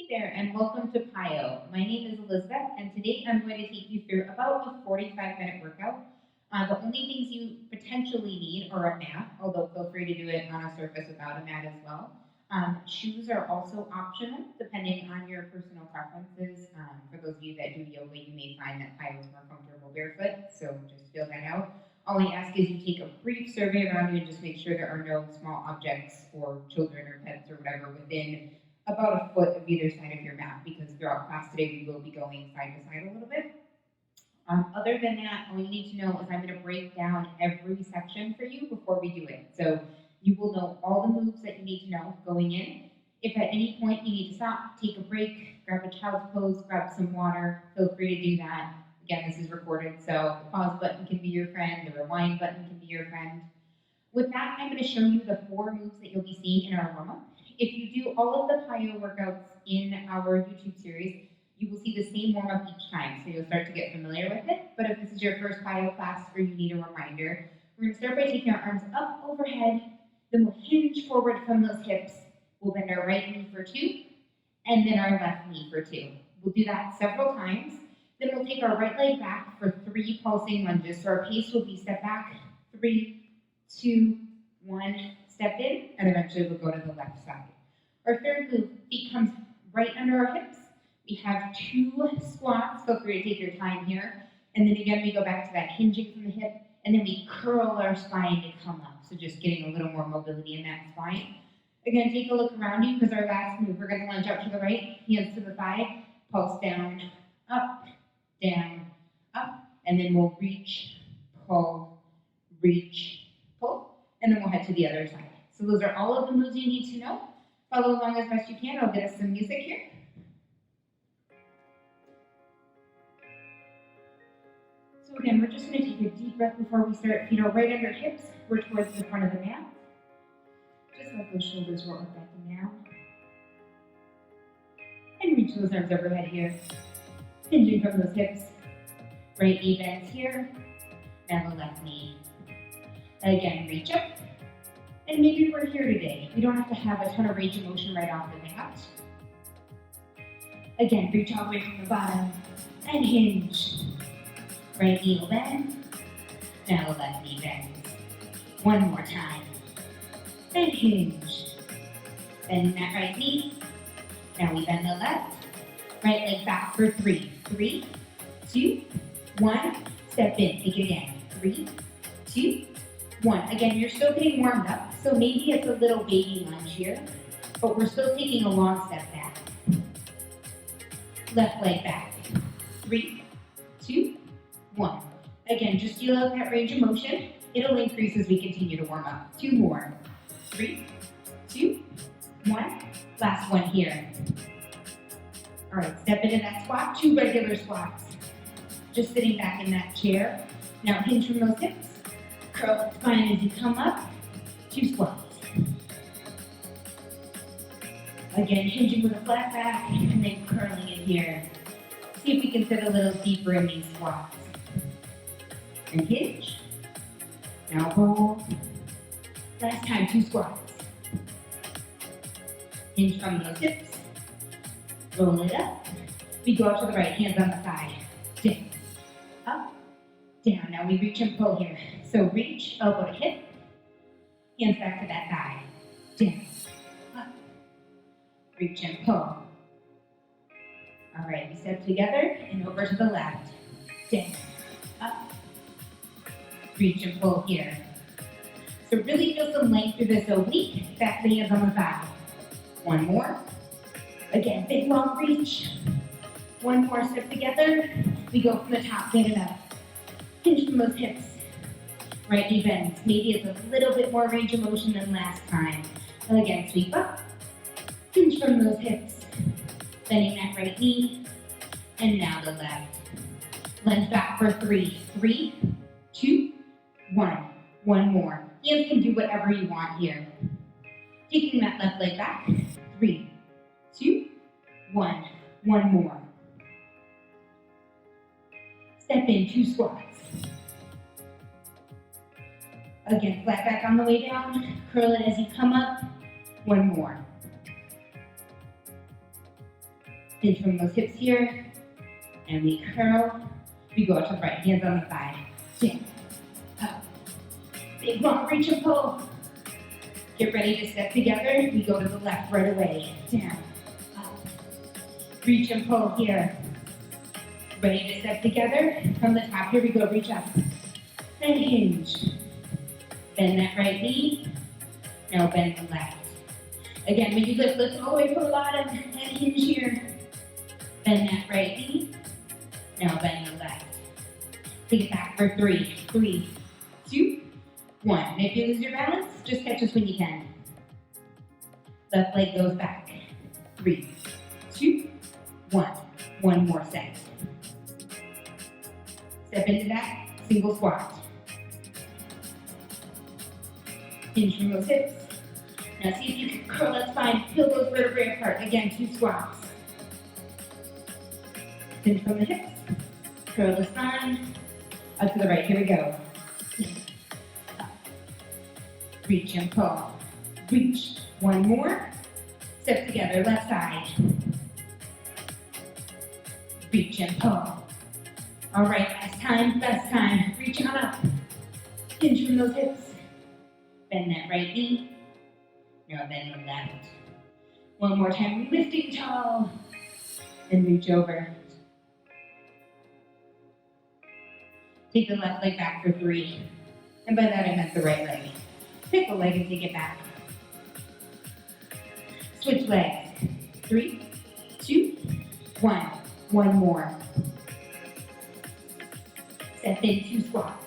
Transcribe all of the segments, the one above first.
Hey there, and welcome to PiYo. My name is Elizabeth, and today I'm going to take you through about a 45-minute workout. The only things you potentially need are a mat, although feel free to do it on a surface without a mat as well. Shoes are also optional, depending on your personal preferences. For those of you that do yoga, you may find that PiYo is more comfortable barefoot, so just feel that out. All I ask is you take a brief survey around you and just make sure there are no small objects or children or pets or whatever within about a foot of either side of your mat, because throughout class today we will be going side to side a little bit. Other than that, all you need to know is I'm going to break down every section for you before we do it. So you will know all the moves that you need to know going in. If at any point you need to stop, take a break, grab a child's pose, grab some water, feel free to do that. Again, this is recorded, so the pause button can be your friend, the rewind button can be your friend. With that, I'm going to show you the 4 moves that you'll be seeing in our warm-up. If you do all of the PiYo workouts in our YouTube series, you will see the same warm-up each time, so you'll start to get familiar with it. But if this is your first PiYo class or you need a reminder, we're going to start by taking our arms up overhead, then we'll hinge forward from those hips. We'll bend our right knee for 2, and then our left knee for 2. We'll do that several times. Then we'll take our right leg back for 3 pulsing lunges. So our pace will be step back, 3, 2, 1, step in, and eventually we'll go to the left side. Our third move, feet comes right under our hips. We have 2 squats, feel free to take your time here. And then again, we go back to that hinging from the hip, and then we curl our spine to come up. So just getting a little more mobility in that spine. Again, take a look around you, because our last move, we're gonna lunge up to the right, hands to the thigh, pulse down, up, and then we'll reach, pull, and then we'll head to the other side. So those are all of the moves you need to know. Follow along as best you can. I'll get us some music here. So again, we're just going to take a deep breath before we start. Feet are right under hips. We're towards the front of the mat. Just let those shoulders roll up, back, and down. And reach those arms overhead here. Hinging from those hips. Right knee bends here. Now the left knee. Again, reach up. And maybe we're here today. We don't have to have a ton of range of motion right off the mat. Again, reach all the way from the bottom and hinge. Right knee will bend. Now the left knee bends. One more time. And hinge. Bend that right knee. Now we bend the left. Right leg back for 3. 3, 2, 1. Step in. Take it again. 3, 2, 1. Again, you're still getting warmed up, so maybe it's a little baby lunge here, but we're still taking a long step back. Left leg back. 3, 2, 1. Again, just feel out that range of motion. It'll increase as we continue to warm up. 2 more. 3, 2, 1. Last one here. All right, step into that squat. 2 regular squats. Just sitting back in that chair. Now hinge from those hips. Curl the spine as you come up. 2 squats. Again, hinging with a flat back and then curling in here. See if we can sit a little deeper in these squats. And hinge. Now roll. Last time, 2 squats. Hinge from those hips. Roll it up. We go out to the right, hands on the thigh. Down. Up. Down. Now we reach and pull here. So reach, elbow to hip, hands back to that thigh. Down, up, reach and pull. All right, we step together and over to the left. Down, up, reach and pull here. So really feel some length through this oblique, back the hands on the thigh. 1 more. Again, big long reach. 1 more step together. We go from the top, get it up. Hinge from those hips. Right knee bends. Maybe it's a little bit more range of motion than last time. And again, sweep up. Hinge from those hips. Bending that right knee. And now the left. Lunge back for 3. 3, 2, 1. 1 more. Hands can do whatever you want here. Taking that left leg back. 3, 2, 1. 1 more. Step in, 2 squats. Again, flat back on the way down. Curl it as you come up. 1 more. Pinch from those hips here. And we curl. We go out to the right, hands on the thigh. Down, up. Big long reach and pull. Get ready to step together. We go to the left right away. Down, up. Reach and pull here. Ready to step together. From the top here we go, reach up. And hinge. Bend that right knee. Now bend the left. Again, when you lift all the way from the bottom and hinge here. Bend that right knee. Now bend the left. Take it back for 3, 3, 2, 1. And if you lose your balance, just catch us when you can. Left leg goes back. 3, 2, 1. One more set. Step into that single squat. Hinge from those hips. Now see if you can curl that spine, peel those vertebrae apart. Again, 2 squats. Hinge from the hips. Curl the spine. Up to the right. Here we go. Up. Reach and pull. Reach. One more. Step together. Left side. Reach and pull. All right, last time, best time. Reach on up. Hinge from those hips. Bend that right knee. Now bend the left. One more time, lifting tall. And reach over. Take the left leg back for 3. And by that I meant the right leg. Pick the leg and take it back. Switch legs. 3, 2, 1. One more. Step in 2 squats.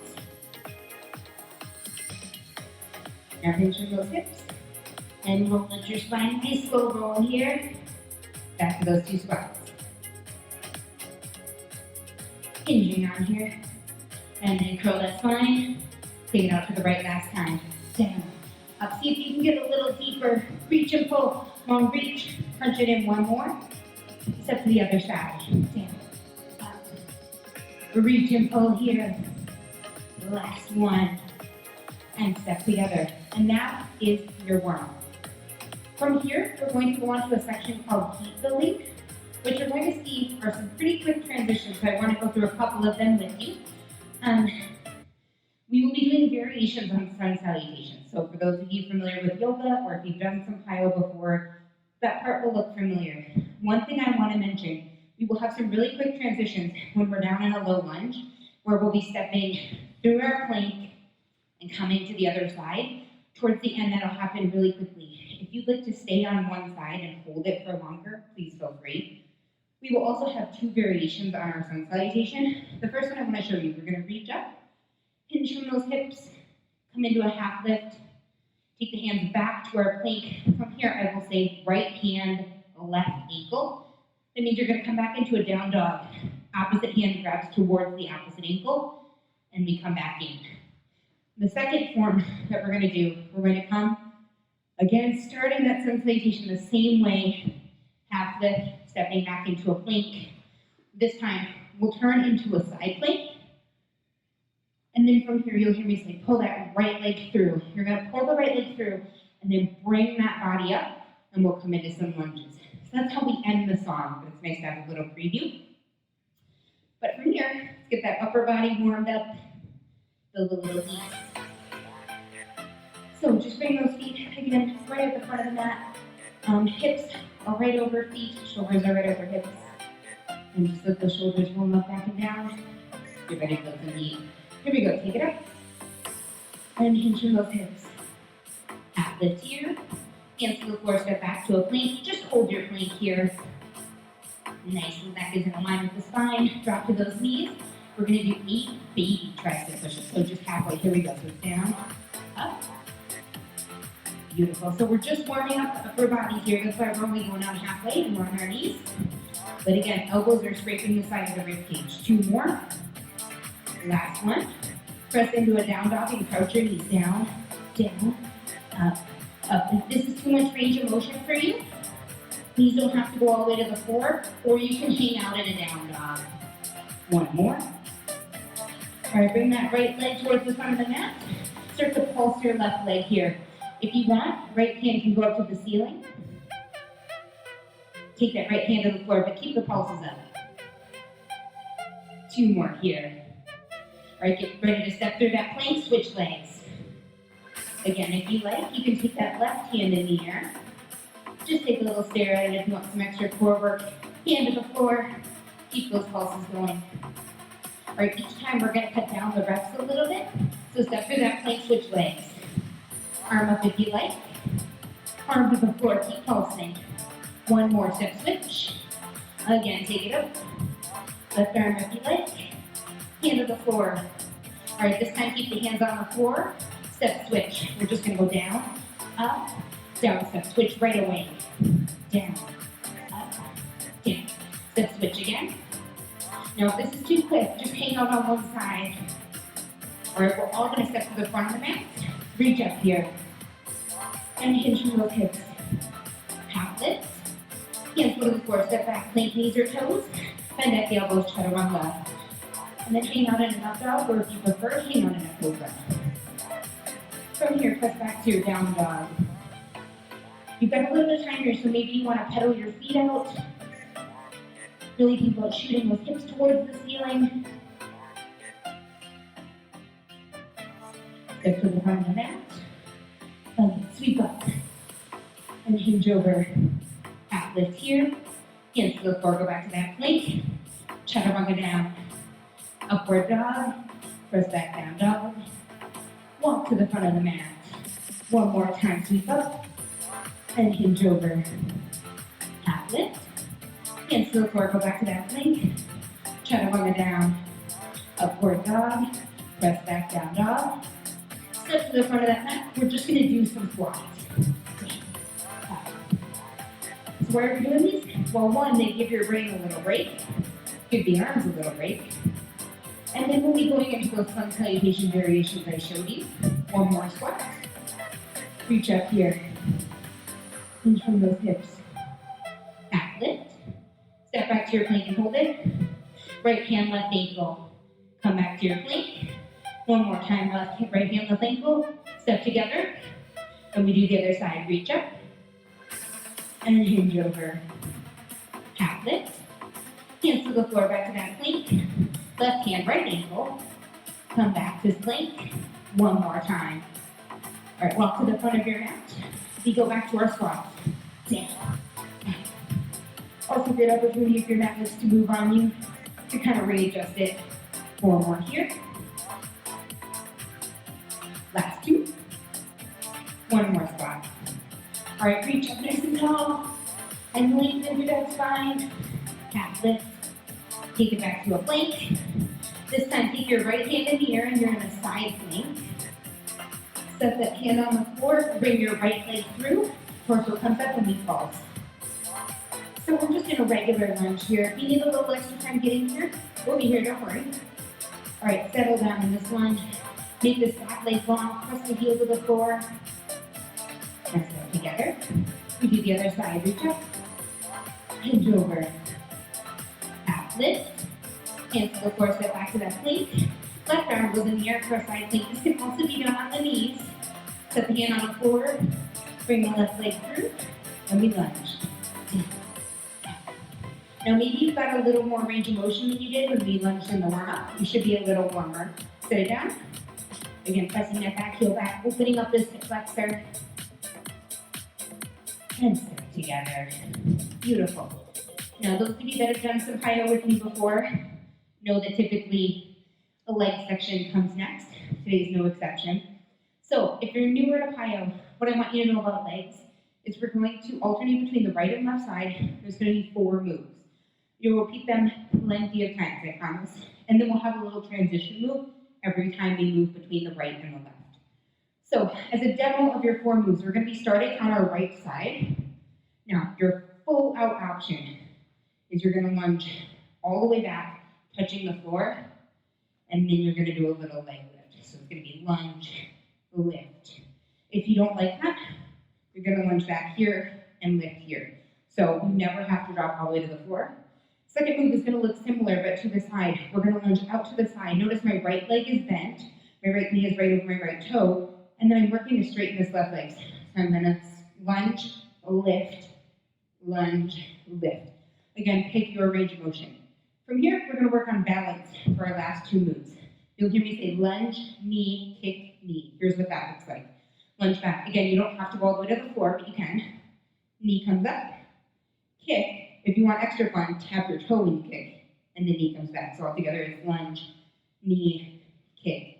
Now hinge from those hips. And roll into your spine. Nice slow roll here. Back to those 2 squats. Hinging on here. And then curl that spine. Take it out to the right last time. Down. Up. See if you can get a little deeper. Reach and pull. Long reach. Punch it in. One more. Step to the other side. Down. Up. Reach and pull here. Last one. And step together. And that is your warm-up. From here, we're going to go on to a section called heat building, which you're going to see are some pretty quick transitions, so I want to go through a couple of them with you. We will be doing variations on sun salutations. So for those of you familiar with yoga, or if you've done some PiYo before, that part will look familiar. One thing I want to mention, we will have some really quick transitions when we're down in a low lunge, where we'll be stepping through our plank and coming to the other side. Towards the end, that'll happen really quickly. If you'd like to stay on one side and hold it for longer, please feel free. We will also have 2 variations on our sun salutation. The first one I want to show you, we're going to reach up, hinge from those hips, come into a half lift, take the hands back to our plank. From here, I will say right hand, left ankle. That means you're going to come back into a down dog. Opposite hand grabs towards the opposite ankle, and we come back in. The second form that we're going to do, we're going to come, again, starting that sun salutation the same way, half lift, stepping back into a plank. This time, we'll turn into a side plank. And then from here, you'll hear me say, pull that right leg through. You're going to pull the right leg through, and then bring that body up, and we'll come into some lunges. So that's how we end the song, but it's nice to have a little preview. But from here, let's get that upper body warmed up, build a little heat. So just bring those feet, again, right at the front of the mat. Hips are right over feet, shoulders are right over hips. And just let the shoulders warm up back and down. Get ready to build some heat. Here we go, take it up. And hinge from those hips. Half lift here. Hands to the floor, step back to a plank. Just hold your plank here. Nice, and back is in line with the spine. Drop to those knees. We're gonna do 8 baby tricep pushes. So just halfway, here we go. So down, up. Beautiful. So we're just warming up the upper body here. That's why we're only going down halfway and we're on our knees. But again, elbows are scraping the side of the rib cage. 2 more. Last one. Press into a down dog and crouch your knees down, down, up, up. If this is too much range of motion for you, knees don't have to go all the way to the floor, or you can hang out in a down dog. 1 more. All right, bring that right leg towards the front of the mat. Start to pulse your left leg here. If you want, right hand can go up to the ceiling. Take that right hand to the floor, but keep the pulses up. 2 more here. All right, get ready to step through that plank, switch legs. Again, if you like, you can take that left hand in the air. Just take a little stare at it if you want some extra core work. Hand to the floor, keep those pulses going. All right, each time we're gonna cut down the reps a little bit. So step through that plank, switch legs. Arm up if you like. Arm to the floor, keep pulsing. 1 more, step switch. Again, take it up. Left arm if you like. Hand to the floor. All right, this time keep the hands on the floor. Step switch. We're just gonna go down, up, down, step switch right away. Down, up, down. Step switch again. Now if this is too quick, just hang out on one side. All right, we're all gonna step to the front of the mat. Reach up here. And hinge from those hips. Half lifts. Hands go to the floor, step back, plank knees or toes. Bend at the elbows, chaturanga. And then hang out in an up dog, or if you prefer, hang out in a cobra. From here, press back to your down dog. You've got a little bit of time here, so maybe you want to pedal your feet out. Really think about shooting those hips towards the ceiling. Step to the front of the mat. And sweep up. And hinge over. Half lift here. Hands to the floor, go back to that plank. Chaturanga down. Upward dog. Press back down dog. Walk to the front of the mat. 1 more time, sweep up. And hinge over. Half lift. Hands to the floor, go back to that plank. Chaturanga down. Upward dog. Press back down dog. Step to the front of that mat. We're just gonna do some squats. So why are we doing these? Well, 1, they give your brain a little break. Give the arms a little break. And then we'll be going into those sun salutation variations I showed you. 1 more squat. Reach up here. Hinge from those hips. Half lift. Step back to your plank and hold it. Right hand, left ankle. Come back to your plank. 1 more time, right hand, left ankle. Step together. And we do the other side. Reach up. And hinge over. Half lift. Hands to the floor, back to that plank. Left hand, right ankle. Come back to plank. 1 more time. All right, walk to the front of your mat. We go back to our squats. Down. Also good opportunity if your mat wants to move on you to kind of readjust it. 4 more here. Last 2. 1 more squat. All right, reach up nice and tall and lengthen through that spine. Half lift. Take it back to a plank. This time, take your right hand in the air and you're in a side plank. Set that hand on the floor, bring your right leg through. Torso comes up and knee falls. So we're just in a regular lunge here. If you need a little extra time getting here, we'll be here, don't worry. All right, settle down in this lunge. Make this back leg long, press the heel to the floor. And step together. We do the other side, reach up. Hinge over. Half lift. Hands to the floor, step back to that plank. Left arm goes in the air for a side plank. This can also be done on the knees. Set the hand on the floor. Bring the left leg through. And we lunge. Now maybe you've got a little more range of motion than you did when we lunged in the warm-up. You should be a little warmer. Set it down. Again, pressing that back heel back, opening up this hip flexor. And step together. Beautiful. Now those of you that have done some PiYo with me before know that typically a leg section comes next. Today's no exception. So if you're newer to PiYo, what I want you to know about legs is we're going to alternate between the right and left side. There's going to be 4 moves. You'll repeat them plenty of times, I promise. And then we'll have a little transition move every time we move between the right and the left. So as a demo of your 4 moves, we're going to be starting on our right side. Now, your full out option is you're going to lunge all the way back, touching the floor, and then you're going to do a little leg lift. So it's going to be lunge, lift. If you don't like that, you're going to lunge back here and lift here. So you never have to drop all the way to the floor. Second move is going to look similar, but to the side. We're going to lunge out to the side. Notice my right leg is bent. My right knee is right over my right toe. And then I'm working to straighten this left leg. So I'm going to lunge, lift, lunge, lift. Again, pick your range of motion. From here, we're gonna work on balance for our last two moves. You'll hear me say lunge, knee, kick, knee. Here's what that looks like. Lunge back. Again, you don't have to go all the way to the floor, but you can. Knee comes up, kick. If you want extra fun, tap your toe when you kick, and the knee comes back. So all together is lunge, knee, kick,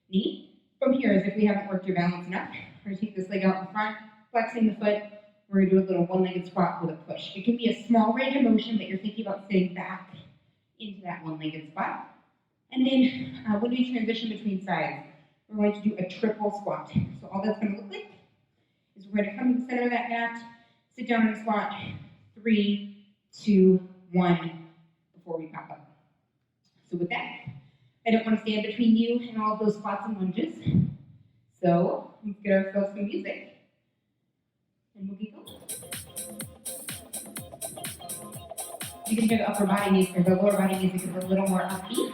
knee. From here, as if we haven't worked your balance enough, we're gonna take this leg out in front, flexing the foot. We're gonna do a little one-legged squat with a push. It can be a small range of motion that you're thinking about sitting back into that one-legged squat. And then when we transition between sides, we're going to do a triple squat. So all that's gonna look like is we're gonna come to the center of that mat, sit down in a squat, 3, 2, 1, before we pop up. So with that, I don't want to stand between you and all of those squats and lunges. So let's get ourselves some music, and we'll get going. You can hear the upper body music, or the lower body music is a little more upbeat,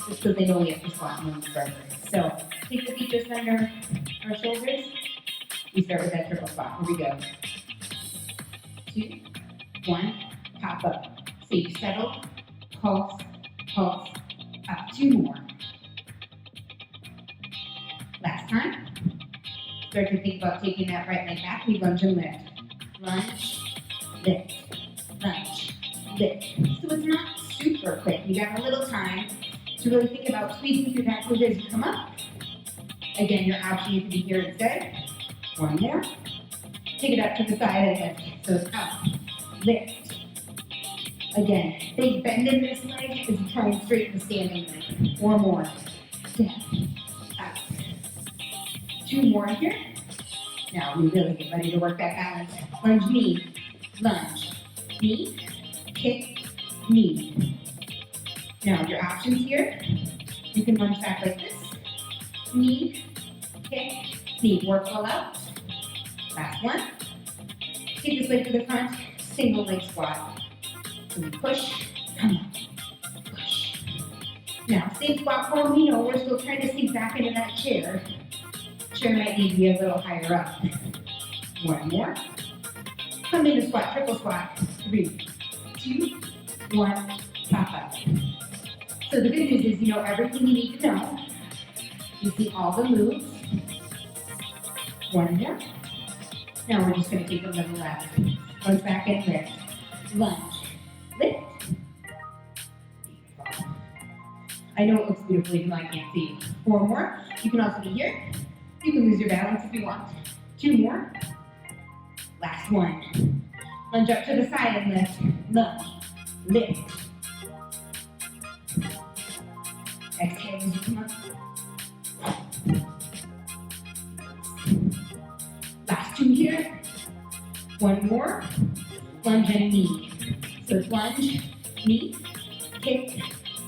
just because they know we have to squat and lunge forever. So take the feet just under our shoulders. We start with that triple squat. Here we go. 2, 1, pop up. So you settle, pulse, pulse, up. 2 more. Last time. Start to think about taking that right leg back. We lunge and lift. Lunge, lift, lunge, lift. So it's not super quick. You got a little time to really think about squeezing through that glute as you come up. Again, your option is to be here instead. 1 more. Take it up to the side and lift. So it's up, lift. Again, big bend in this leg as you try and straighten the standing leg. 4 more. Down, up. 2 more here. Now we really get ready to work that balance. Lunge, knee, lunge, knee, kick, knee. Now your options here, you can lunge back like this. Knee, kick, knee. Work well out. Last one. Take this leg to the front, single leg squat. So we push, come up, push. Now, same squat form, we know we're still trying to sink back into that chair. Chair might need to be a little higher up. 1 more. Come into squat, triple squat. 3, 2, 1, pop up. So the good news is you know everything you need to know. You see all the moves. 1 more. Now we're just going to take them to the left. Lunge back and lift. Lunge. Lift. I know it looks beautiful even though I can't see. 4 more. You can also be here. You can lose your balance if you want. 2 more. Last one. Lunge up to the side and lift. Lunge. Lift. Exhale as you come up. Last 2 here. 1 more. Lunge and knee. So it's lunge, knee, kick,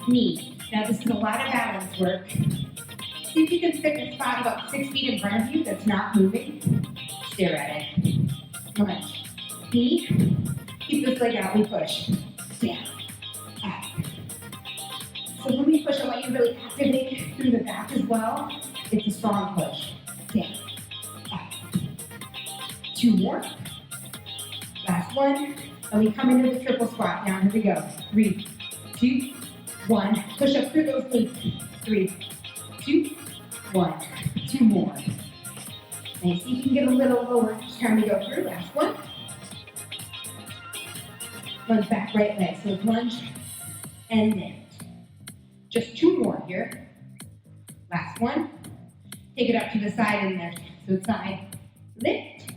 knee. Now this is a lot of balance work. See if you can pick a spot about 6 feet in front of you that's not moving. Stare at it. Lunge, knee. Keep this leg out, we push. Down, up. So when we push, I want you to really activate through the back as well. It's a strong push. Down, up. 2 more. Last one. And we come into the triple squat. Now, here we go. 3, 2, 1. Push up through those glutes. 3, 2, 1. 2 more. And see if you can get a little lower each time we go through. Last one. Lunge back, right leg. So it's lunge and lift. Just 2 more here. Last one. Take it up to the side and lift. So it's side, lift.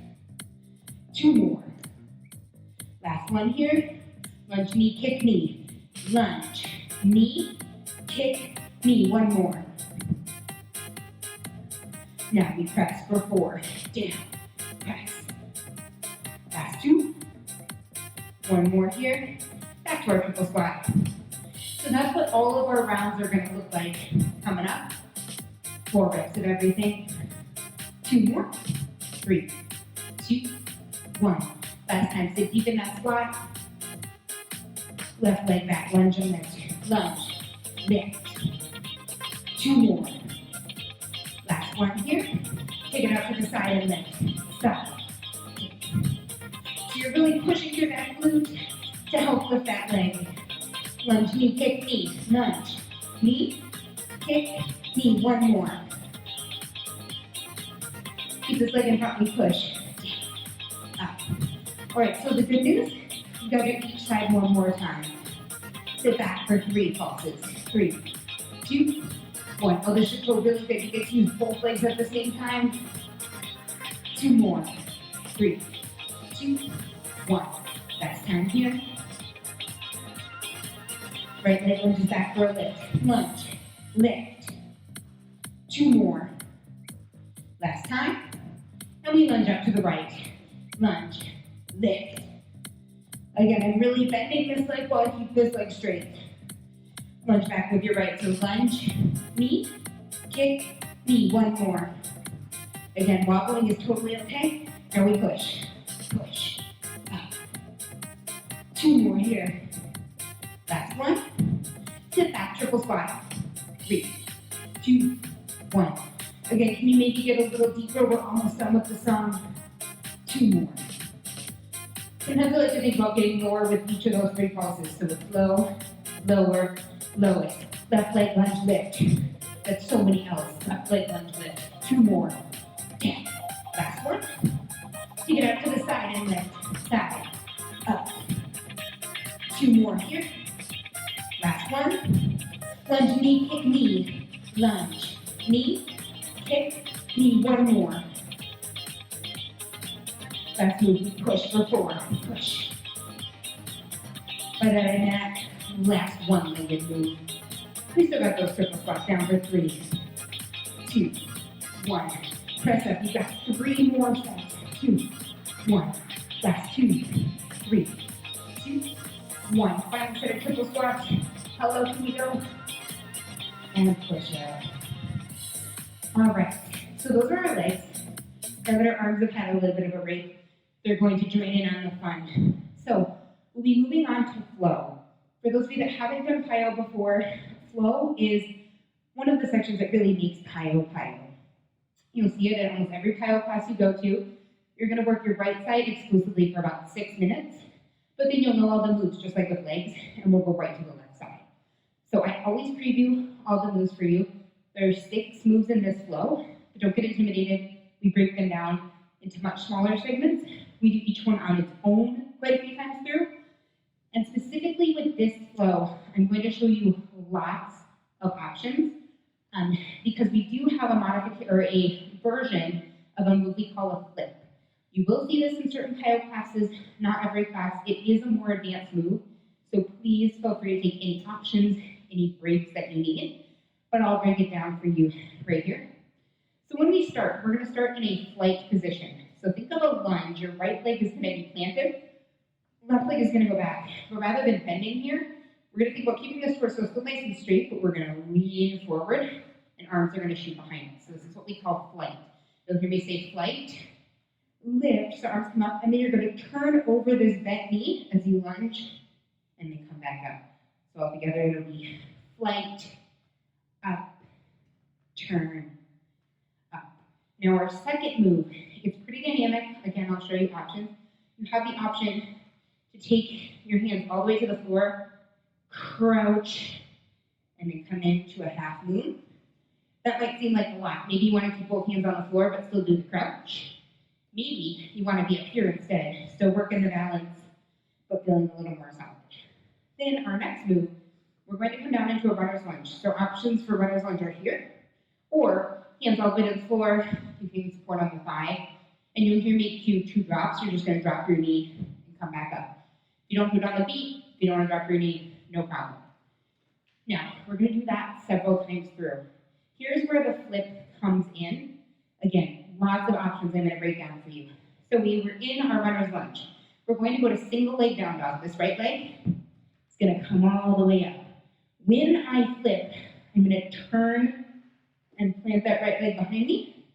2 more. Last one here. Lunge, knee, kick, knee. Lunge, knee, kick, knee. 1 more. Now we press for 4. Down, press. Last 2. 1 more here. Back to our triple squat. So that's what all of our rounds are going to look like coming up. 4 reps of everything. 2 more. 3, 2, 1. Last time, sit deep in that squat. Left leg back, lunge and lift. Lunge, lift. 2 more. Last one here. Take it out to the side and lift. Stop. So you're really pushing through that glute to help lift that leg. Lunge, knee, kick, knee, lunge, knee, kick, knee, one more. Keep this leg in front, we push, up. All right, so the good news, you go to each side one more time. Sit back for 3 pulses. 3, 2, 1. Oh, this should feel really good. You get to use both legs at the same time. 2 more. 3, 2, 1. Last time here. Right leg lunges back for a lift. Lunge, lift. 2 more. Last time. And we lunge up to the right. Lunge, lift. Again, I'm really bending this leg while I keep this leg straight. Lunge back with your right. So lunge, knee, kick, knee. One more. Again, wobbling is totally okay. Now we push, push, up. 2 more here. Last one. Sit back, triple squat. 3, 2, 1. Again, can you maybe get a little deeper? We're almost done with the song. 2 more. Sometimes I like to think about getting lower with each of those 3 pulses. So it's low, lower, lowest. Left leg lunge lift. That's so many L's. Left leg lunge lift. 2 more. Okay. Last one. Take it out to the side and lift. Side. Up. 2 more here. Last one. Lunge, knee, kick, knee. Lunge. Knee, kick, knee. 1 more. Last move, we push for 4. Push. By that I that last one-legged move. We still got those triple squats down for 3, 2, 1. Press up. You got 3 more sets. 2, 1. Last 2, 3, 2, 1. Final set of triple squats. How low can we go? And push up. All right. So those are our legs. Now that our arms have had a little bit of a break, they're going to join in on the fun. So we'll be moving on to flow. For those of you that haven't done PiYo before, flow is one of the sections that really makes PiYo PiYo. You'll see it in almost every PiYo class you go to. You're going to work your right side exclusively for about 6 minutes, but then you'll know all the moves just like with legs, and we'll go right to the left side. So I always preview all the moves for you. There's 6 moves in this flow, but don't get intimidated. We break them down into much smaller segments. We do each one on its own quite a few times through. And specifically with this flow, I'm going to show you lots of options because we do have a modification or a version of a move we call a flip. You will see this in certain PiYo classes, not every class. It is a more advanced move, so please feel free to take any options, any breaks that you need, but I'll break it down for you right here. So when we start, we're going to start in a flight position. So think of a lunge. Your right leg is going to be planted. Left leg is going to go back. But rather than bending here, we're going to think about keeping this torso still nice and straight, but we're going to lean forward, and arms are going to shoot behind us. So this is what we call flight. You'll hear me say flight, lift, so arms come up, and then you're going to turn over this bent knee as you lunge, and then come back up. So all together, it'll be flight, up, turn, up. Now our second move, it's pretty dynamic. Again, I'll show you options. You have the option to take your hands all the way to the floor, crouch, and then come into a half moon. That might seem like a lot. Maybe you want to keep both hands on the floor, but still do the crouch. Maybe you want to be up here instead, still working the balance, but feeling a little more solid. Then our next move, we're going to come down into a runner's lunge. So options for runner's lunge are here, or hands all the way to the floor, you can support on the thigh, and you'll hear me cue 2 drops. You're just going to drop your knee and come back up. If you don't do it on the beat, if you don't want to drop your knee, no problem. Now, we're going to do that several times through. Here's where the flip comes in. Again, lots of options I'm going to break down for you. So we were in our runner's lunge. We're going to go to single leg down dog. This right leg is going to come all the way up. When I flip, I'm going to turn and plant that right leg behind me.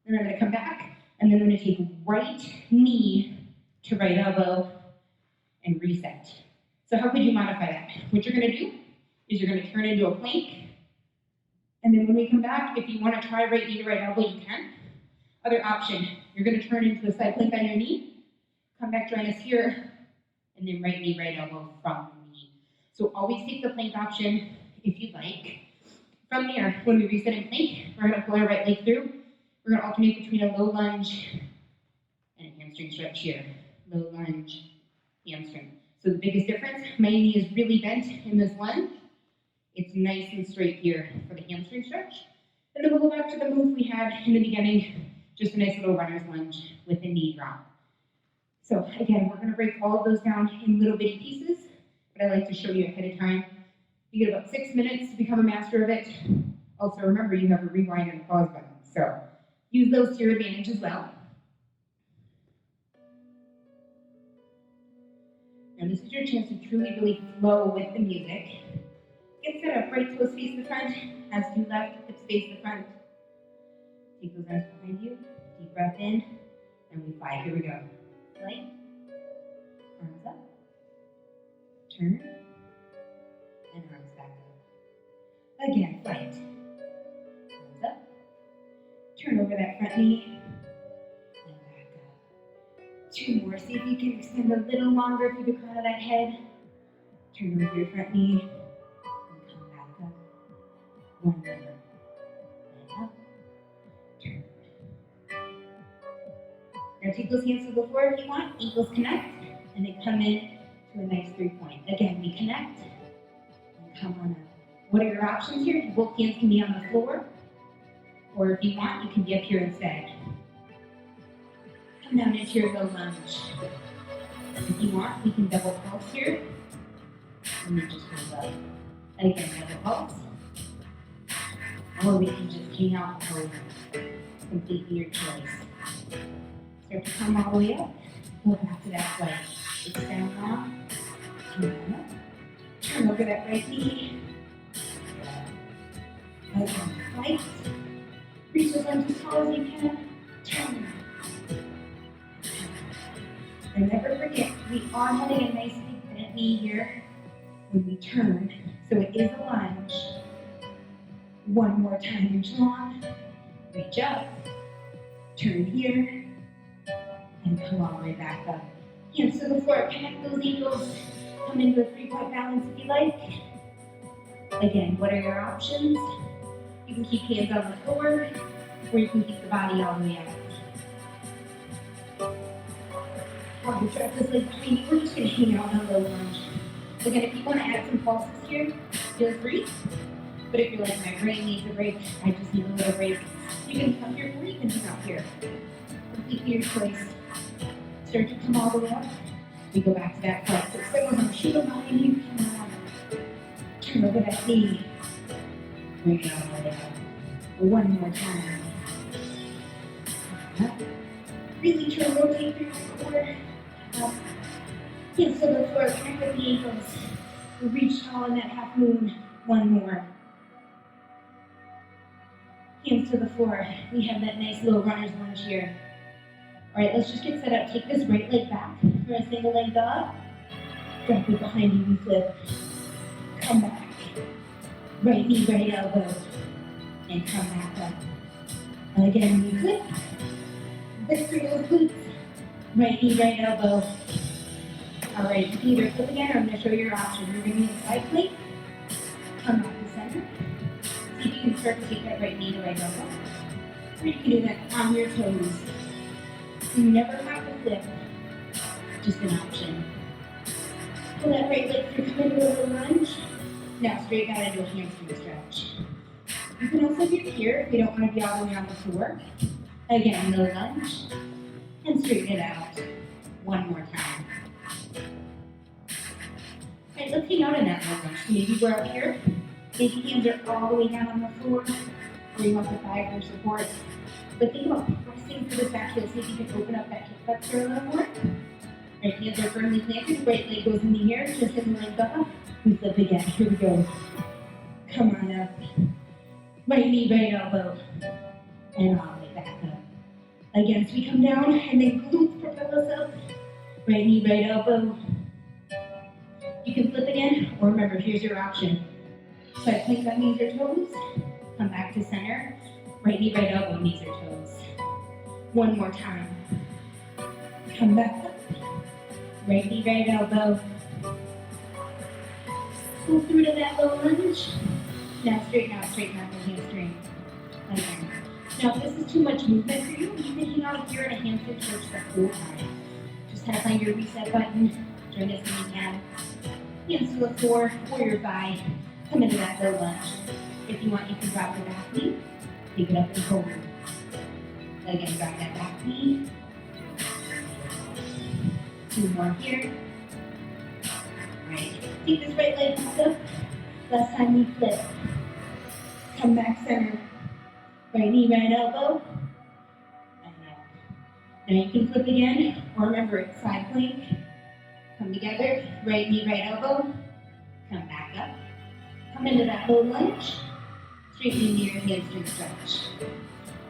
Then I'm going to come back, and then I'm going to take right knee to right elbow and reset. So how could you modify that? What you're going to do is you're going to turn into a plank, and then when we come back, if you want to try right knee to right elbow, you can. Other option, you're going to turn into a side plank on your knee, Come back, join us here, and then right knee, right elbow from the knee. So always take the plank option if you'd like. From there, when we reset in plank, we're gonna pull our right leg through. We're gonna alternate between a low lunge and a hamstring stretch here. Low lunge, hamstring. So the biggest difference, my knee is really bent in this lunge. It's nice and straight here for the hamstring stretch. And then we'll go back to the move we had in the beginning, just a nice little runner's lunge with a knee drop. So again, we're gonna break all of those down in little bitty pieces, but I like to show you ahead of time. You get about 6 minutes to become a master of it. Also remember, you have a rewind and a pause button. So use those to your advantage as well. Now this is your chance to truly, really flow with the music. Get set up, right toes face the front, hands to left, hips face the front. Take those arms behind you, deep breath in, and we fly. Here we go. Light, arms up, turn, and arms back up. Again, flight. Arms up, turn over that front knee, and back up. 2 more. See if you can extend a little longer through the crown of that head. Turn over your front knee, and come back up. 1 more. And up, turn. Now take those hands to the floor if you want, ankles connect, and then come in to a nice 3-point. Again, we connect, and come on up. What are your options here? Both hands can be on the floor, or if you want, you can be up here instead. Come down into your low lunge. If you want, we can double pulse here, and then just hold up. Again, double pulse. Or we can just hang out for completely your choice. Start to come all the way up. Go back to that flight. Extend long. Come on up. Turn over that right knee. Again, flight. Reach those arms as tall as you can. Turn. And never forget, we are having a nice big bent knee here when we turn. So it is a lunge. 1 more time, reach long. Reach up. Turn here. And come all the way back up. Hands to the floor, connect those ankles. Come into a 3-point balance if you like. Again, what are your options? You can keep hands on the floor, or you can keep the body all the way up. I'll retract this leg behind you. We're just gonna hang out on a low lunge. Again, if you wanna add some pulses here, feel free. But if you're like, my brain needs a break, I just need a little break, you can come here or you can hang out here. Completely your choice. Start to come all the way up. We go back to that flight. So extend those arms, shoot them behind you, come on. Turn over that knee. Bring it all the way up. 1 more time. Up. Really try to rotate through the core. Up. Hands to the floor, connect with the ankles. We reach tall in that half moon. 1 more. Hands to the floor. We have that nice little runner's lunge here. All right, let's just get set up. Take this right leg back. We're gonna single leg up. Drop it behind you and flip. Come back. Right knee, right elbow. And come back up. And again, we flip. Lift through those glutes. Right knee, right elbow. All right, you can either flip again or I'm gonna show you your option. You're gonna need a side plank. Come back to center. See if you can start to take that right knee to right elbow. Or you can do that on your toes. You never have to flip, just an option. Pull that right leg through, come into a little lunge. Now straight out into a hamstring stretch. You can also do it here if you don't want to be all the way on the floor. Again, no lunge. And straighten it out. 1 more time. Alright, let's hang out in that low lunge. So maybe we're out here. Maybe hands are all the way down on the floor. Or you want the thigh for support. But think about pressing through the back heel. See if you can open up that hip flexor a little more. Right hands are firmly planted. Right leg goes in the air. Just in the leg up. We flip again. Here we go. Come on up. Right knee, right elbow. And all the way back up. Again, so we come down and then glutes propel us up. Right knee, right elbow. You can flip again. Or remember, here's your option. Side plank on knees or toes. Come back to center. Right knee, right elbow, knees or toes. 1 more time. Come back up. Right knee, right elbow. Pull through to that low lunge. Now straighten out the hamstring. Again. Now if this is too much movement for you, you can hang out here in a hamstring stretch the whole time. Just kind of find your reset button. Join us when you can. Hands to the floor or your thigh. Come into that low lunge. If you want, you can drop your back knee. Take it up and forward. Again, drop that back knee. 2 more here. Right. Take this right leg up. Last time we flip. Come back center. Right knee, right elbow. And up. Now you can flip again, or remember it's side plank. Come together. Right knee, right elbow. Come back up. Come into that low lunge. Straightening your hamstring stretch.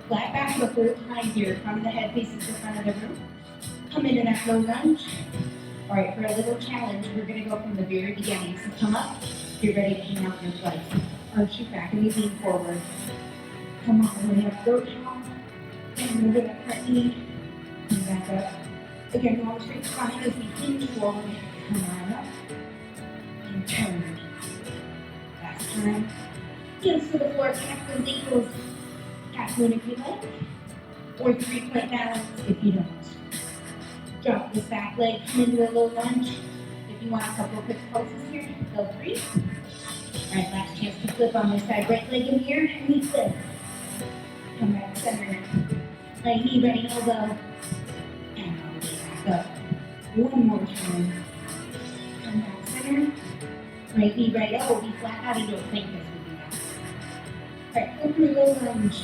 Flat back the whole time here. Front of the head faces the front of the room. Come into that low lunge. All right, for a little challenge, we're going to go from the very beginning. So come up. You're ready to hang out your flight. Arch your back and you lean forward. Come on, we're going to go tall. And over that front knee. Come back up. Again, long straight spine as we hinge forward. Come on up. And turn. Last time. Hands to the floor, connect those ankles. Half moon if you like. Or 3-point balance if you don't. Drop this back leg, come into a low lunge. If you want a couple of quick pulses here, feel free. All right, last chance to flip on this side. Right leg in here, and we flip. Come back center. Right knee, right elbow. And all the way back up. One more time. Come back center. Right knee, right elbow. Be flat out into a plank as we do that. All right, go through low lunge.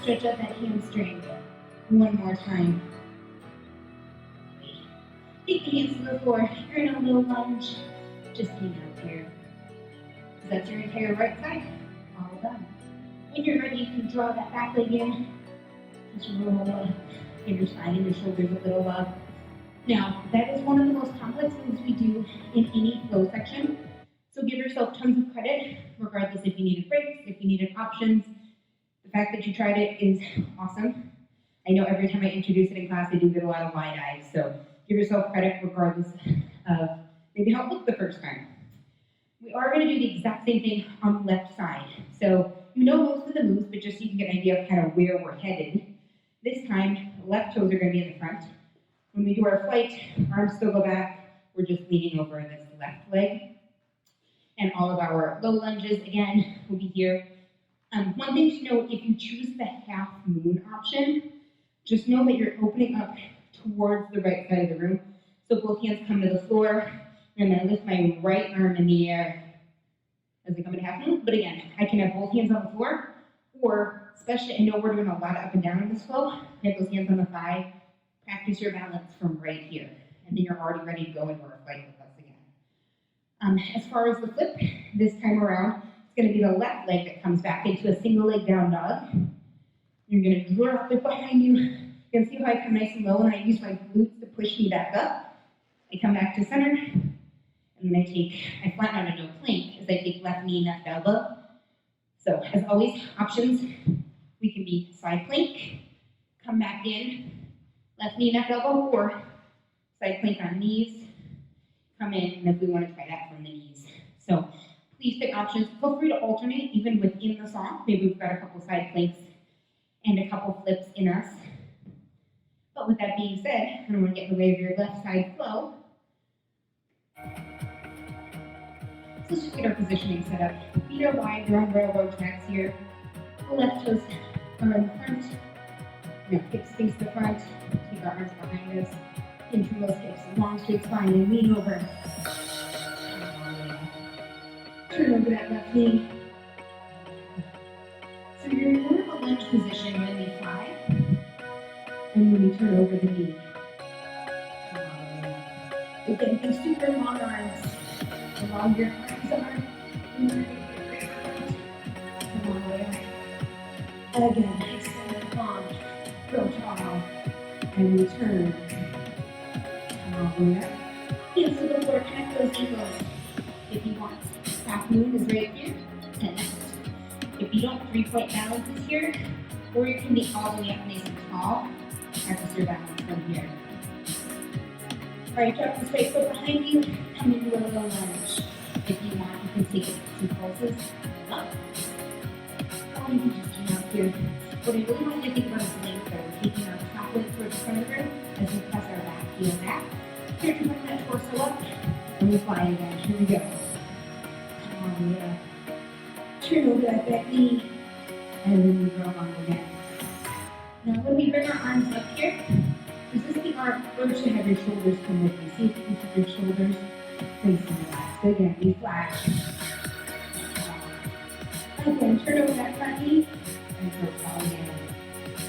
Stretch out that hamstring. One more time. Take the hands to the floor. You're in a low lunge. Just hang out here. That's your entire right side. All done. When you're ready, you can draw that back leg in. Just roll in your spine and your shoulders a little up. Now, that is one of the most complex moves we do in any flow section. So give yourself tons of credit, regardless if you needed breaks, if you needed options. The fact that you tried it is awesome. I know every time I introduce it in class, I do get a lot of wide eyes. So give yourself credit regardless of maybe how it looked the first time. We are going to do the exact same thing on the left side. So you know most of the moves, but just so you can get an idea of kind of where we're headed. This time, left toes are going to be in the front. When we do our flight, arms still go back. We're just leaning over this left leg. And all of our low lunges, again, will be here. One thing to note, if you choose the half moon option, just know that you're opening up towards the right side of the room. So both hands come to the floor. And then I lift my right arm in the air as I come into half moon. But again, I can have both hands on the floor, or especially, I know we're doing a lot of up and down in this flow. Have those hands on the thigh. Practice your balance from right here. And then you're already ready to go into our flight with us again. As far as the flip, this time around, it's going to be the left leg that comes back into a single leg down dog. You're going to drop it behind you. You can see how I come nice and low and I use my glutes to push me back up. I come back to center, and then I flatten out into a plank as I take left knee, left elbow. So as always, options, we can be side plank, come back in, left knee, left elbow, or side plank on knees, come in, and if we want to try that from the knees. So please pick options. Feel free to alternate even within the song. Maybe we've got a couple side planks and a couple flips in us. But with that being said, I don't want to get in the way of your left side flow. So let's just get our positioning set up. Feet are wide, we're on railroad tracks here. The left toes are in the front. Now hips face the front. Keep our arms behind us. In through those hips, long straight spine, and lean over. Turn over that left knee. So you're in more of a lunge position when we fly, and when we turn over the knee. Again, think super long arms. The longer your arms are, the more you're going to get great. Come all the way up. Again, nice and long. Go tall. And return. Come all the way up. Hands to the floor, connect those ankles. If you want. Half moon is right here. And next. If you don't, 3-point balance is here. Or you can be all the way up nice and tall. Practice your balance from here. All right, drop this right foot behind you, come into a low lunge. If you want, you can take it 2 pulses up. Or you can just come out here. What I really want you to think about is length there. We're taking our top leg towards the front of the room as we press our back heel back. Here to bring that torso up, and we fly again. Here we go. Come on, yeah. Turn over that back knee, and then we roll on again. Now when we bring our arms up here, resist the urge to have your shoulders come with you. See if you can keep your shoulders nice and relaxed. Again, we flash. Again, turn over that front knee, and go tall again.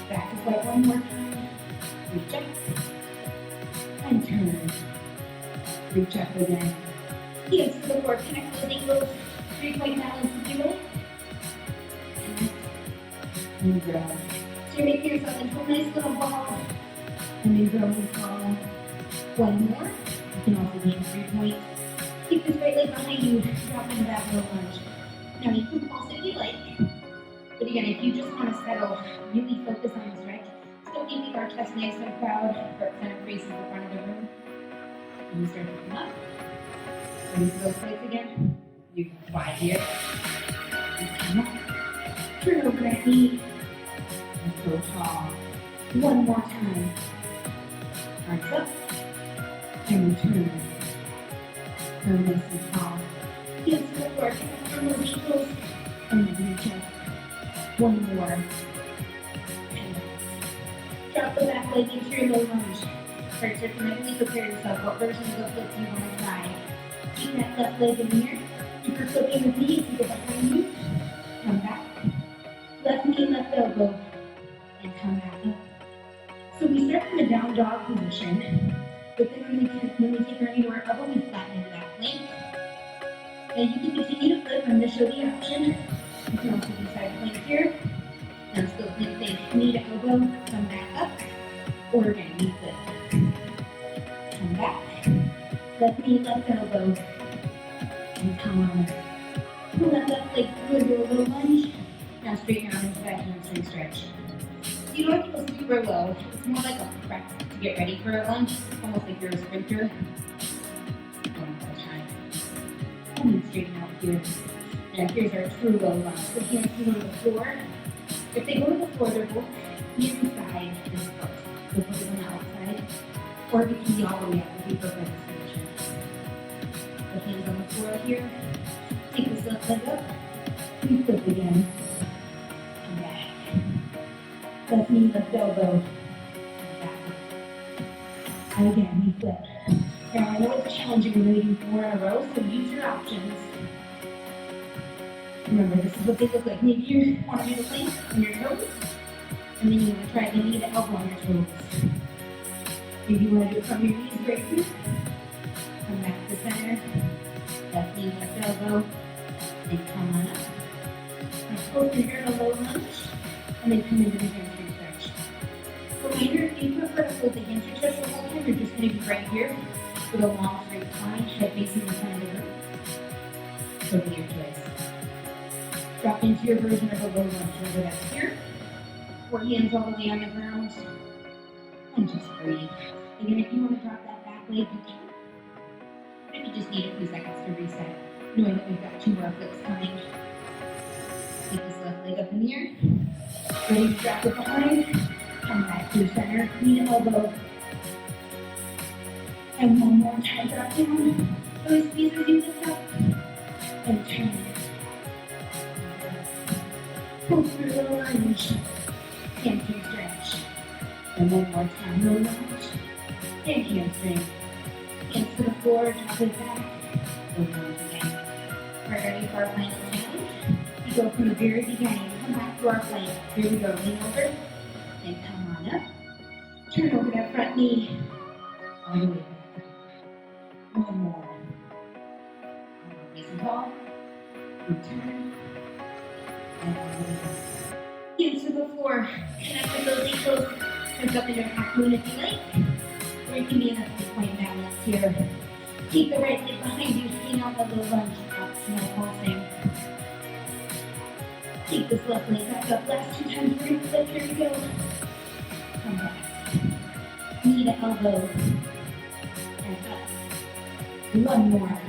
Back to flat one more time. Reach up, and turn. Reach up again. Hands to the floor, connect those ankles. 3-point balance if you will. And grow. So you're making yourself into a nice little ball. And then grow and fall. One more. You can also gain 3 points. Keep this right leg behind you. Drop into that low lunge. Now you can pulse if you like. But again, if you just want to settle, really focus on the stretch. Still keeping our chest nice and proud. Heart center faces the front of the room. And you start to come up. Ready for those legs again? You can fly here. And come up. Turn over that knee. And go tall. One more time. Arms up. And turn. Turn nice and tall. Hands to the floor. Connect from those ankles. And reach up. One more. And drop the back leg into your low lunge. Start to mentally prepare yourself. What version of the flip do you want to try? Keep that left leg in here. Keep your foot in the knee as you go behind you. Come back. Left knee, left elbow. And come back up. So we start from a down dog position. But then when we take our knee to our elbow, we flatten into that plank. And you can continue to flip. I'm going to show the option. You can also do side plank here. Now still plank thing. Knee to elbow. Come back up. Or again, knee flip. Come back. Left knee, left elbow. And come on up. Pull that left leg through into a low lunge. Now straighten out into that hamstring stretch. You don't have to go super low. It's more like a prep to get ready for a lunge. Almost like you're a sprinter. One more time. And then straighten out here. Now here's our true low lunge. So hands can go to the floor. If they go to the floor, they're both inside this foot. So put it on the outside. Or it can be all the way up if you prefer this position. The hands on the floor here. Take this left leg up. We flip again. Come back. Left knee, left elbow. Back. And again, we flip. Now I know it's challenging when we do 4 in a row, so use your options. Remember, this is what they look like. Maybe you want to do the plank on your toes, and then you want to try the knee to elbow on your toes. Maybe you want to do it from your knees right here. Come back to center. Left knee, left elbow. And come on up. Now hold your hair in a low lunge. And then come into the hamstring stretch. Reminder, if you prefer to hold the hamstring stretch the whole time, you're just going to be right here with a long straight spine, head facing the front of the room. Totally your choice. Drop into your version of a low lunge, whether that's here, or hands all the way on the ground. And just breathe. Again, if you want to drop that back leg, you can. If you just need a few seconds to reset, knowing that we've got 2 more flips coming. Take this left leg up in the air. Ready to drop it behind. Come back to center, knee to elbow. And one more time, drop down. Really squeeze as you lift up. And turn. Pull through the lunge. Hamstring stretch. And one more time, low lunge. And hamstring. Hands to the floor, drop it back. Low lunge again. We're ready for our final challenge. We go from the very beginning. Come back to our plank. Here we go. Lean over. And come on up. Turn over that front knee. All the way back. One more. Nice and tall. Return. And all the way back. Hands to the floor. Connect with those ankles. Press up into a half moon if you like. Or you can be in a 3-point balance here. Keep the right leg behind you. Hang out the low lunge. That's no pulsing. Take this left leg back up. Last 2 times we're going to flip. Here we go. Come back. Knee to elbow. back up. One more.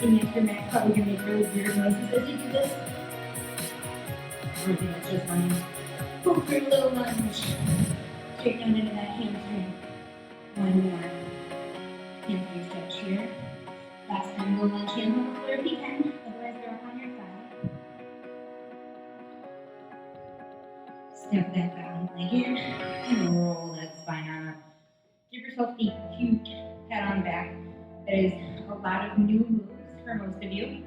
And yes, your mat probably gonna make really weird noises as you do this. Or it's just running. Go for a little lunge. Straight down into that hamstring. One more. Hamstring stretch here. Last time, go lunge, hands on the floor if you can. Otherwise, they're up on your side. Step that down leg in and roll that spine on up. Give yourself a huge pat on the back. That is a lot of new moves for most of you.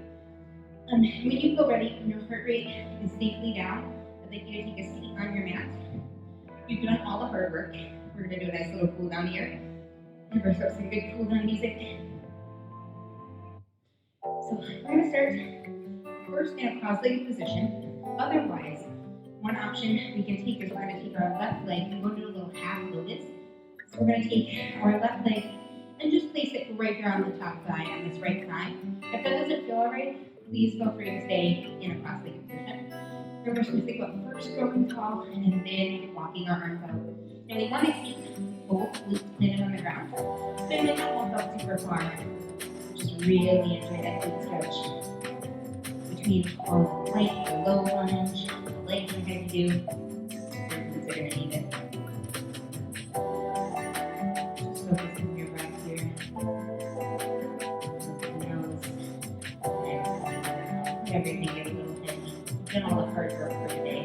When you feel ready, when your heart rate is safely down, I'd like you to take a seat on your mat. You've done all the hard work. We're going to do a nice little cool down here. Give ourselves some good cool down music. So we're going to start first in a cross-legged position. Otherwise, one option we can take is we're going to take our left leg and go into a little half lotus. So we're going to take our left leg and just place it right here on the top thigh on this right thigh. If that doesn't feel all right, please feel free to stay in a cross-legged position. Remember, so we think about first growing tall and then walking our arms out. Now we want to keep both glutes planted on the ground. So you might not walk out super far. Just really enjoy that glute stretch. Between all the light, the low lunge, the leg you have to do, your glutes are going to need it. Just focus on your breath here. Everything gets a little heavy. You've done all the hard work for today.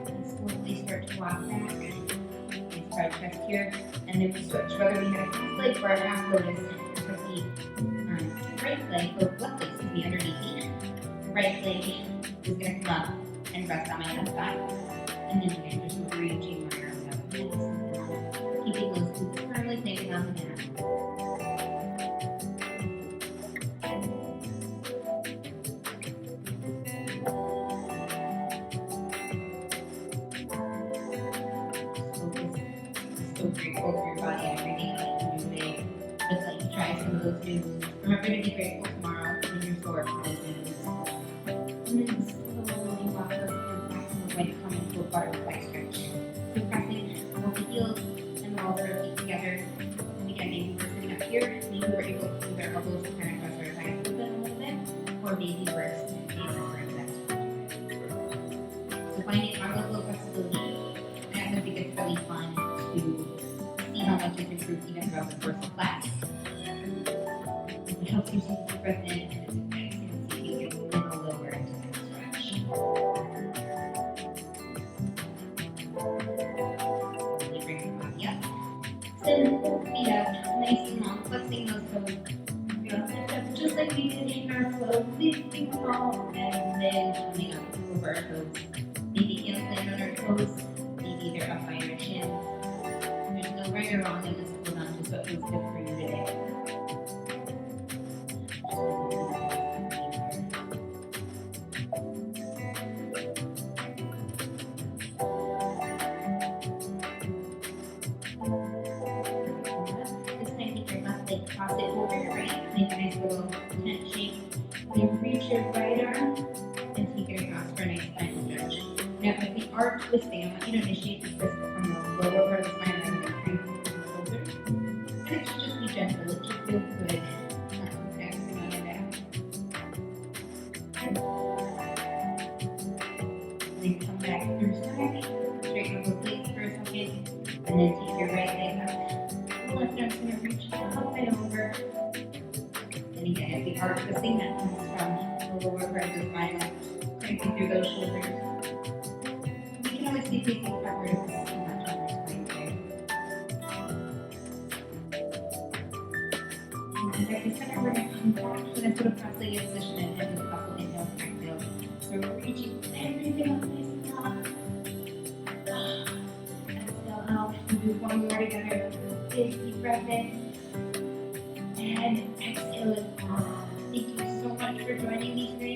And slowly start to walk back. We start chest here, and then we switch whether we have a cross leg or a half lotus. So the right leg, or left leg, excuse me, underneath me. Right leg is going to come up and rest on my left thigh. And then again, just reaching my arms out. Keeping those glutes firmly planted on the mat. So grateful for your body and everything that you do today. Just let you try some of those new moves. Remember to be grateful tomorrow when you're sore from those new moves. And then slowly walk those hands back to the way, coming to a butterfly stretch. So pressing both the heels and the balls of our feet together. And again, maybe we're sitting up here, maybe we're able to use our elbows to kind of press our thighs open a little bit, or maybe we're facing for that stretch. So finding our level of flexibility, and I think it's really fun to see how much it's improved even throughout the course of class. It helps you take a deep breath in and it's nice and see you get a little lower into that stretch. Really bring the body up. Send both feet out nice and long, flexing those toes. We're going to lift up just like we did in our flow, lifting tall and then coming up over our toes. Maybe heels land on our toes, maybe they're up by your chin. There's no right or wrong in this cool down, just what feels good for you today. This time take your left leg, cross it over your right, make a nice little tent shape. Then reach your right arm and take it across for a nice spine stretch. Now if we are twisting, I want you to initiate the twist from the lower part of the spine rather than cranking the shoulders. And it should just be gentle, it should feel good. Not taxing on your back. And then come back to your side, straighten up those legs for a second, and then take your right leg up. The left arm's going to reach up and over. And again, if we are twisting, that comes from the lower part of the spine, cranking through those shoulders. We can always be facing forward if this is too much on our spine today. And back to center, we're going to come back to that sort of cross-legged position and do a couple inhales and exhales. So we're reaching everything up nice and tall. Exhale out. We'll do one more together. Big deep breath in. And exhale it out. Thank you so much for joining me today.